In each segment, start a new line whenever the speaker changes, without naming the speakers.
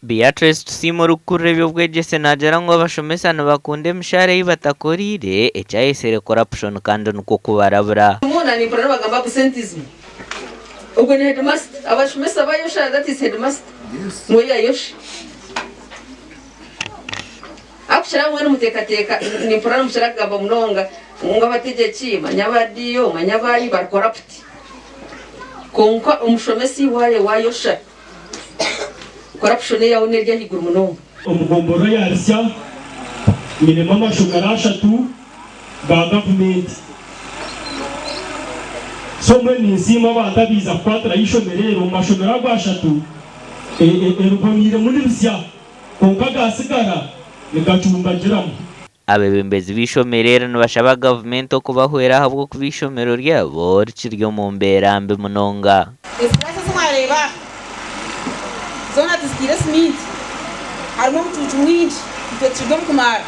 Beatrice tusimura kureba ubwegese najara ngo Abashomesa bakunde mshare y'ibatakorire ecyayesere corruption kandi nuko kubarabura
umuna ni prana bagamba absenteeism ubwo ni headmaster Abashomesa bayosha that is headmaster moya yosha akushira mwana mutekateka ni prana mshara gamba munonga ngo bategeki manyabadiyo manyabayi bar corrupt konka umushomesi wale wayosha corruption ya unerya higuru muno
umugomboro yarisya mirimo amashugara ashatu ba government so mwe nisima banda biza kwatira yishomerero mashugara gwashatu erubonire muri bisya konka gasigara nigatumbagiramo
abebembezi bishomerera nabashaba government okubahwera habwo kubishomero ryabo rikiryo mu mbera mbe munonga
zona tisikire smith harimo mucucu mwinshi tutechirwe mukumara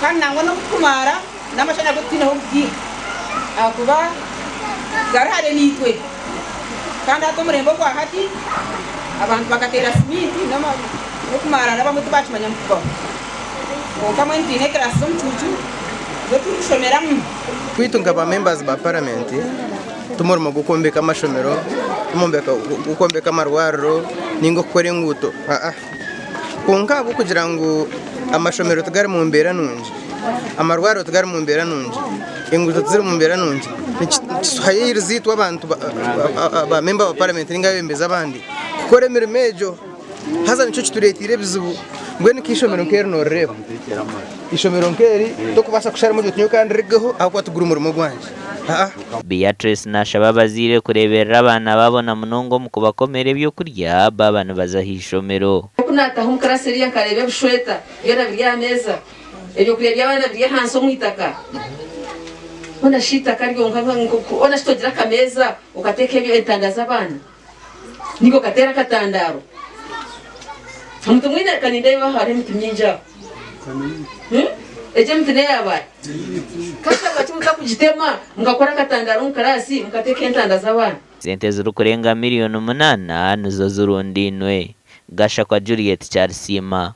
kandi nangwa no kukumara namashana gutina ho bwira akuba garahare nitwe kandi ato murembo kwa hati abantu bakatera smith nama mukumara nabamwe tubachimanya mukuba kama ntine kraso mucucu zotushomera mu
kwitunga ba members ba parliament tumurimo gukombeka amashomero gukombeka amarwaro ningo kore nguto konka bo kugira ngo amashomero tugare mu mbera nunje amarwaro tugare mu mbera nunje inguto ziri mu mbera nunje hayirizi twa abantu ba member ba parliament ninga bembeza abandi kore mejo haza nico turetire bizubu ngweni kishomero nkeri no reba ishomero nkeri to kubasa kushara mu byo kandi regeho akwa tugura umurimo gwanje
Beatrice nashaba bazire kureberera abana babona munongo mu kubakomere byo kurya babana bazahishomero
kunata hum karaseri yankarebe bushweta yera bya meza ebyo kurebya abana bya hanso mwitaka ona shita karyo ona shitogira kameza ukateka ebyo entandaza abana niko katera katandaro Mtu mwine kaninde bahari mtu myinja eje mtine yabaye kasa gachimuka kujitema mukakora katandaro mukarasi mukateka entandaza abana
sente zuru kurenga miliyoni 8 nizo zurundinwe gasha kwa Juliet Charles Sima.